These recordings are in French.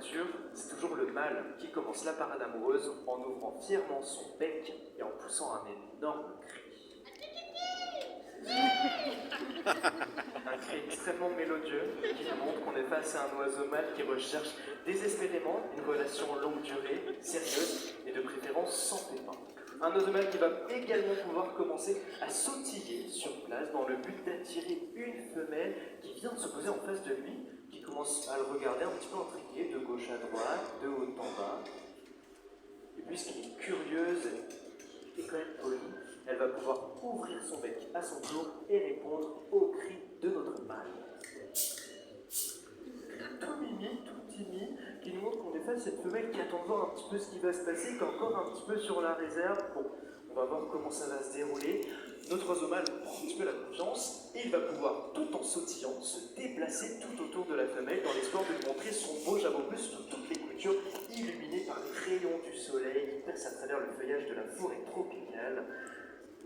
nature, c'est toujours le mâle qui commence la parade amoureuse en ouvrant fièrement son bec et en poussant un énorme cri. Un cri extrêmement mélodieux qui nous montre qu'on est face à un oiseau mâle qui recherche désespérément une relation longue durée, sérieuse et de préférence sans pépin. Un oiseau mâle qui va également pouvoir commencer à sautiller sur place dans le but d'attirer une femelle qui vient de se poser en face de lui, qui commence à le regarder un petit peu intrigué de gauche à droite, de haut en bas. Et puisqu'elle est curieuse et quand même polie, elle va pouvoir ouvrir son bec à son tour et répondre aux cris de notre mâle. Tout mimi, tout timide, qui nous montre qu'on est face à cette femelle qui attend de voir un petit peu ce qui va se passer, qui est encore un petit peu sur la réserve. Bon, on va voir comment ça va se dérouler. Notre oiseau mâle prend un petit peu la confiance et il va pouvoir, tout en sautillant, se déplacer tout autour de la femelle dans l'espoir de lui montrer son beau jabot bleu sur toutes les coutures, illuminé par les rayons du soleil qui passent à travers le feuillage de la forêt tropicale.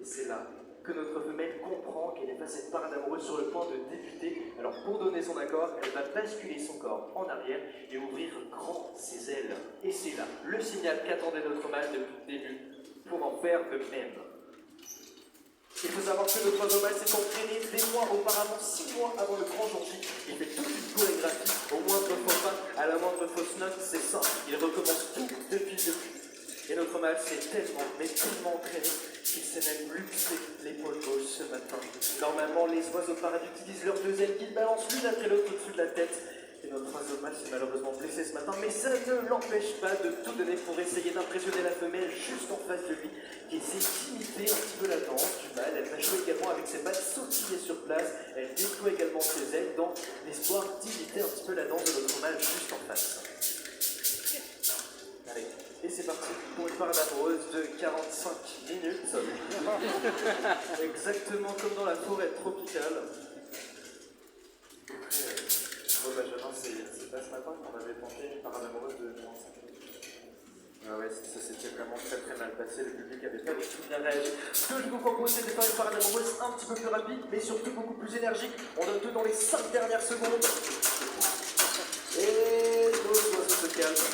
Et c'est là que notre femelle comprend qu'elle est face à cette parade amoureuse sur le point de débuter. Alors pour donner son accord, elle va basculer son corps en arrière et ouvrir grand ses ailes. Et c'est là le signal qu'attendait notre mâle depuis le début pour en faire de même. Il faut savoir que notre oiseau mâle s'est entraîné des mois auparavant, 6 mois avant le grand jour J. Il fait toute une chorégraphie, au moindre faux pas, à la moindre fausse note, c'est ça. Il recommence tout depuis le début. Et notre mâle s'est tellement, mais tellement entraîné qu'il s'est même luxé l'épaule gauche ce matin. Normalement, les oiseaux parades utilisent leurs deux ailes qu'ils balancent l'une après l'autre au-dessus de la tête. Et notre oiseau mâle s'est malheureusement blessé ce matin, mais ça ne l'empêche pas de tout donner pour essayer d'impressionner la femelle juste en face de lui, qui essaie d'imiter un petit peu la danse du mâle. Elle va jouer également avec ses pattes, sautiller sur place. Elle déploie également ses ailes dans l'espoir d'imiter un petit peu la danse de notre mâle juste en face. Allez. Et c'est parti pour une parade amoureuse de 45 minutes. Exactement comme dans la forêt tropicale. Benjamin, c'est pas ce matin qu'on avait tenté une parade amoureuse de 45 minutes. Ah ouais, ça s'était vraiment très mal passé, le public avait pas du tout bien réagi. Ce que je vous propose, c'est de faire une parade amoureuse un petit peu plus rapide, mais surtout beaucoup plus énergique. On donne tout dans les 5 dernières secondes. Et nos oiseaux se calment.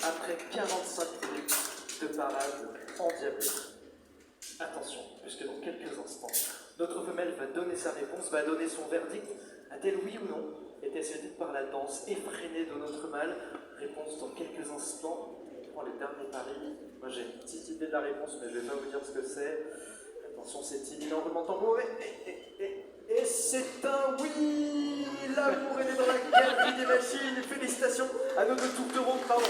Après 45 minutes de parade endiablée. Attention, puisque dans quelques instants, notre femelle va donner sa réponse, va donner son verdict. A-t-elle oui ou non été séduite par la danse effrénée de notre mâle? Réponse dans quelques instants. On prend les derniers paris. Moi j'ai une petite idée de la réponse, mais je ne vais pas vous dire ce que c'est. Attention, c'est imminent, roulement de tambour. Et c'est un oui! L'amour est né dans la galerie des machines. Félicitations à nos deux tourtereaux, pardon.